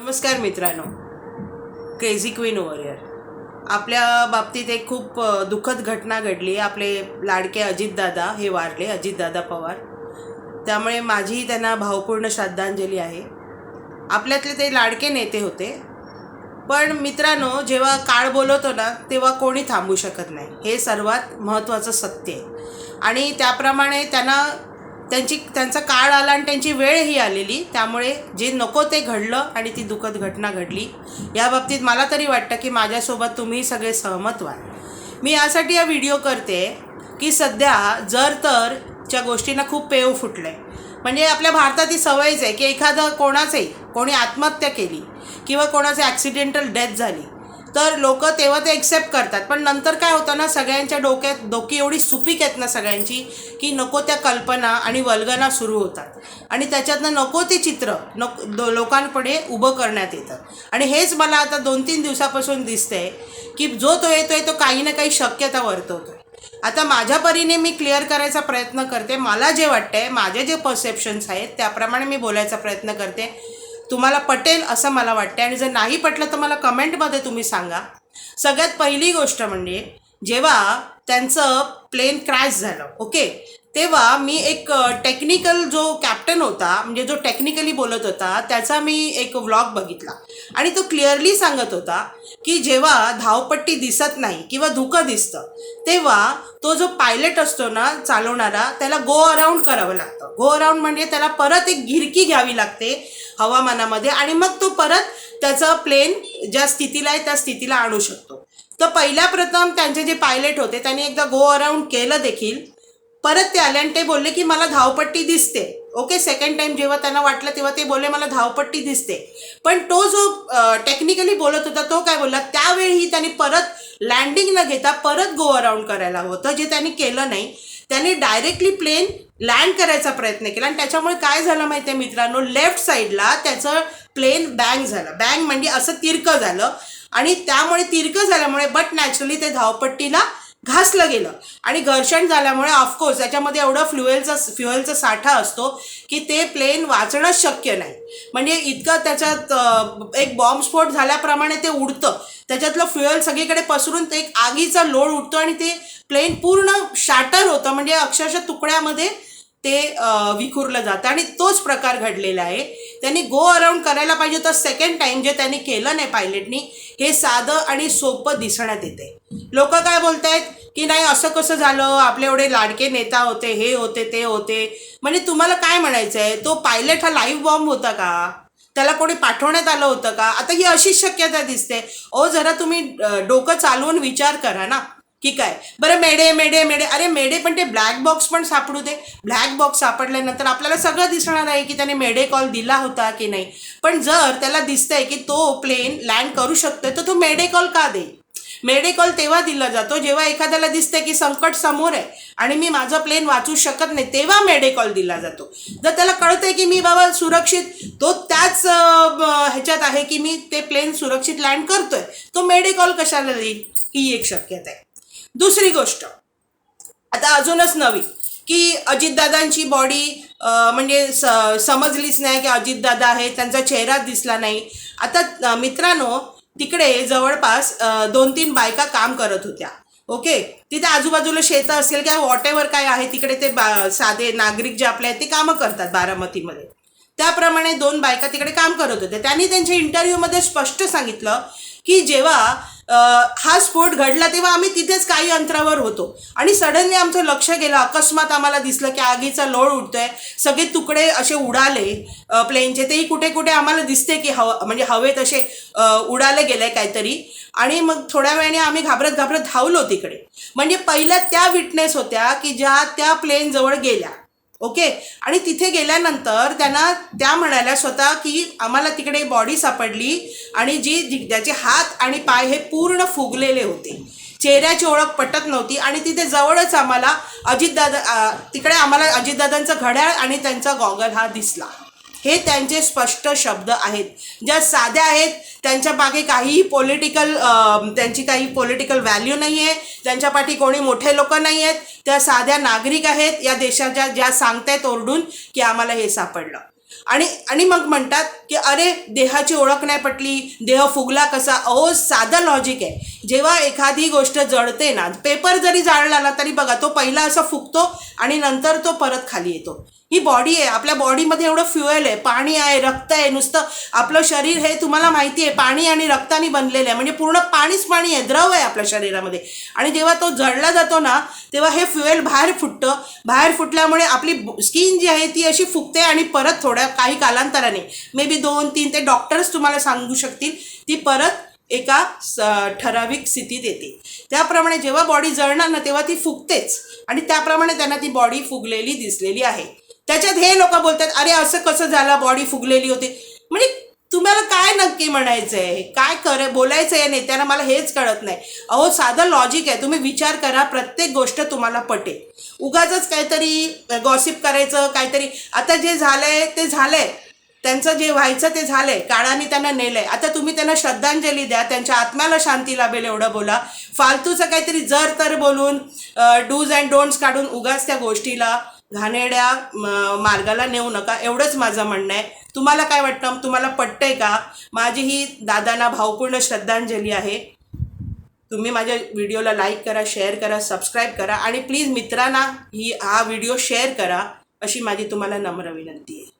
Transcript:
नमस्कार मित्रांनो, crazy queen over. आपल्या बाबतीत एक खूप दुःखद घटना घडली. आपले लाडके अजितदादा हे वारले, अजितदादा पवार. त्यामुळे माझी त्यांना भावपूर्ण श्रद्धांजली आहे. आपल्यातले ते लाडके नेते होते. पण मित्रांनो, जेव्हा काळ बोलवतो ना तेव्हा कोणी थांबू शकत नाही, हे सर्वात महत्त्वाचं सत्य आहे. आणि त्याप्रमाणे त्यांचा काळ आला आणि त्यांची वेळ ही आलेली. त्यामुळे जे नको ते घडलं आणि ती दुःखद घटना घडली. या बाबतीत मला तरी वाटतं की माझ्यासोबत तुम्ही सगळे सहमत व्हाल. मी यासाठी हा व्हिडिओ करते की सध्या जर तरच्या गोष्टींना खूप पेव फुटलं आहे. म्हणजे आपल्या भारतात ही सवयच आहे की एखादं कोणी आत्महत्या केली किंवा कोणाची ॲक्सिडेंटल डेथ झाली तर लोक तेव्हा ते एक्सेप्ट करतात. पण नंतर काय होतं ना, सगळ्यांच्या डोकी एवढी सुपीक आहेत ना सगळ्यांची, की नको त्या कल्पना आणि वल्गना सुरू होतात आणि त्याच्यातनं नको ते चित्र लोकांपुढे उभं करण्यात येतं. आणि हेच मला आता 2-3 दिवसापासून दिसतंय की जो तो येतोय तो काही ना काही शक्यता वर्तवतोय. आता माझ्या परीने मी क्लिअर करायचा प्रयत्न करते. मला जे वाटतंय, माझे जे परसेप्शन्स आहेत त्याप्रमाणे मी बोलायचा प्रयत्न करते. तुम्हाला पटेल असं मला वाटतं आणि जर नाही पटलं तर मला कमेंटमध्ये तुम्ही सांगा. सगळ्यात पहिली गोष्ट म्हणजे जेव्हा त्यांचं प्लेन क्रॅश झालं, ओके, तेव्हा मी एक टेक्निकल जो कॅप्टन होता, म्हणजे जो टेक्निकली बोलत होता, त्याचा मी एक व्लॉग बघितला आणि तो क्लिअरली सांगत होता की जेव्हा धावपट्टी दिसत नाही किंवा धुकं दिसतं तेव्हा तो जो पायलट असतो ना चालवणारा, त्याला गो अराउंड करावं लागतं. गो अराउंड म्हणजे त्याला परत एक घिरकी घ्यावी लागते हवामानामध्ये आणि मग तो परत त्याचं प्लेन ज्या स्थितीला आहे त्या स्थितीला आणू शकतो. तर पहिल्या प्रथम त्यांचे जे पायलट होते त्यांनी एकदा गो अराउंड केलं देखील. परत ते आले आणि ते बोलले की मला धावपट्टी दिसते. ओके, सेकंड टाइम जेव्हा त्यांना वाटलं तेव्हा ते बोलले मला धावपट्टी दिसते. पण तो जो टेक्निकली बोलत होता तो काय बोलला, त्यावेळी त्यांनी परत लँडिंग न घेता परत गो अराउंड करायला होतं, जे त्यांनी केलं नाही. त्यांनी डायरेक्टली प्लेन लँड करायचा प्रयत्न केला आणि त्याच्यामुळे काय झालं माहिती आहे मित्रांनो, लेफ्ट साईडला त्याचं प्लेन बँग झालं. बँग म्हणजे असं तिरकं झालं आणि त्यामुळे तिरकं झाल्यामुळे बट नॅचरली ते धावपट्टीला घासलं गेलं आणि घर्षण झाल्यामुळे ऑफकोर्स त्याच्यामध्ये एवढं फ्युएलचा साठा असतो की ते प्लेन वाचणंच शक्य नाही. म्हणजे इतकं त्याच्यात एक बॉम्बस्फोट झाल्याप्रमाणे ते उडतं, त्याच्यातलं फ्युएल सगळीकडे पसरून ते एक आगीचा लोड उडतो आणि ते प्लेन पूर्ण शॅटर होतं, म्हणजे अक्षरशः तुकड्यामध्ये ते विखुरलं जातं. आणि तोच प्रकार घडलेला आहे. त्यांनी गो अराउंड करायला पाहिजे होतं सेकंड टाईम, जे त्यांनी केलं नाही पायलटनी. हे साधं आणि सोपं दिसण्यात येते. लोक काय बोलतायत की नाही असं कसं झालं, आपले एवढे लाडके नेता होते, हे होते ते होते. म्हणजे तुम्हाला काय म्हणायचं आहे, तो पायलट हा लाईव्ह बॉम्ब होता का? त्याला कोणी पाठवण्यात आलं होतं का? आता ही अशीच शक्यता दिसते. जरा तुम्ही डोकं चालवून विचार करा ना की काय. बरं, मेडे मेडे मेडे, अरे मेडे पण ते ब्लॅक बॉक्स पण सापडू दे. ब्लॅक बॉक्स सापडल्यानंतर आपल्याला सगळं दिसणार आहे की त्याने मेडे कॉल दिला होता की नाही. पण जर त्याला दिसतंय की तो प्लेन लँड करू शकतोय तर तो मेडे कॉल का देईल? मेडे कॉल तेव्हा दिला जातो जेव्हा एखाद्याला दिसतंय की संकट समोर आहे आणि मी माझं प्लेन वाचू शकत नाही, तेव्हा मेडे कॉल दिला जातो. जर त्याला कळतंय की मी बाबा सुरक्षित, तो त्याच ह्याच्यात आहे की मी ते प्लेन सुरक्षित लँड करतोय, तो मेडे कॉल कशाला देईल? ही एक शक्यता आहे. दुसरी गोष्ट आता अजूनच नवी की अजितदादांची बॉडी म्हणजे समजलीच नाही की अजितदादा आहे, त्यांचा चेहरा दिसला नाही. आता मित्रांनो, तिकडे जवळपास 2-3 बायका काम करत होत्या. ओके, तिथे आजूबाजूला शेतं असेल किंवा वॉट एव्हर काय आहे, तिकडे ते साधे नागरिक जे आपले आहेत ते कामं करतात बारामतीमध्ये. त्याप्रमाणे 2 बायका तिकडे काम करत होत्या. त्यांनी त्यांच्या इंटरव्ह्यूमध्ये स्पष्ट सांगितलं की जेव्हा हा स्फोट घडला तेव्हा आम्ही तिथेच काही अंतरावर होतो आणि सडनली आमचं लक्ष गेलं. अकस्मात आम्हाला दिसलं की आगीचा लोळ उडतोय, सगळे तुकडे असे उडाले प्लेनचे. तेही कुठे कुठे आम्हाला दिसते की म्हणजे हवेत असे उडाले गेले काहीतरी. आणि मग थोड्या वेळाने आम्ही घाबरत घाबरत धावलो तिकडे. म्हणजे पहिल्या त्या विटनेस होत्या की ज्या त्या प्लेन जवळ गेल्या. ओके, आणि तिथे गेल्यानंतर त्या म्हणाल्या स्वतः की आम्हाला तिकडे बॉडी सापडली आणि ज्याचे हात आणि पाय हे पूर्ण फुगलेले होते, चेहऱ्याची ओळख पटत नव्हती. आणि तिथे जवळच आम्हाला तिकडे आम्हाला अजितदादांचं घड्याळ आणि त्यांचा गॉगल हा दिसला. हे त्यांचे स्पष्ट शब्द आहेत, ज्या साध्या आहेत. त्यांच्या मागे त्यांची काही पॉलिटिकल व्हॅल्यू नाही आहे, त्यांच्या पाठी कोणी मोठे लोक नाही आहेत. त्या साध्या नागरिक आहेत या देशाच्या, ज्या सांगतायत ओरडून की आम्हाला हे सापडलं. आणि आणि मग म्हणतात की अरे देहाची ओळख नाही पटली, देह फुगला कसा. अहो साधं लॉजिक आहे. जेव्हा एखादी गोष्ट जळते ना, पेपर जरी जाळला ना तरी बघा तो पहिला असा फुगतो आणि नंतर तो परत खाली येतो. ही बॉडी आहे, आपल्या बॉडीमध्ये एवढं फ्युएल आहे, पाणी आहे, रक्त आहे. नुसतं आपलं शरीर हे तुम्हाला माहिती आहे पाणी आणि रक्ताने बनलेलं आहे, म्हणजे पूर्ण पाणीच पाणी आहे, द्रव आहे आपल्या शरीरामध्ये. आणि जेव्हा तो जळला जातो ना तेव्हा हे फ्युएल बाहेर फुटतं. बाहेर फुटल्यामुळे आपली स्किन जी आहे ती अशी फुगते आणि परत थोड्या काही कालांतराने मे बी 2-3 ते डॉक्टर्स तुम्हाला सांगू शकतील, ती परत एका ठराविक स्थितीत येते. त्याप्रमाणे जेव्हा बॉडी जळणार ना तेव्हा ती फुगतेच आणि त्याप्रमाणे त्यांना ती बॉडी फुगलेली दिसलेली आहे. त्याच्यात हे लोक बोलतात अरे असं कसं झालं, बॉडी फुगलेली होती. म्हणजे तुम्हाला काय नक्की म्हणायचं आहे, काय बोलायचं आहे नेत्यांना, मला हेच कळत नाही. अहो साधं लॉजिक आहे, तुम्ही विचार करा, प्रत्येक गोष्ट तुम्हाला पटेल. उगाचच काहीतरी गॉसिप करायचं काहीतरी. आता जे झालंय ते झालंय, त्यांचं जे व्हायचं ते झालंय, काळाने त्यांना नेलंय. आता तुम्ही त्यांना श्रद्धांजली द्या, त्यांच्या आत्म्याला शांती लाभेल एवढं बोला. फालतूचं काहीतरी जर तर बोलून डूज अँड डोंट्स काढून उगाच त्या गोष्टीला घाणेरड्या मार्गाला नेऊ नका, एवढंच माझं म्हणणं आहे. तुम्हाला काय वाटतं, तुम्हाला पटतंय का? माझी ही दादांना भावपूर्ण श्रद्धांजली आहे. तुम्ही माझ्या व्हिडिओला लाईक करा, शेअर करा, सबस्क्राईब करा आणि प्लीज मित्रांना हा व्हिडिओ शेअर करा, अशी माझी तुम्हाला नम्र विनंती आहे.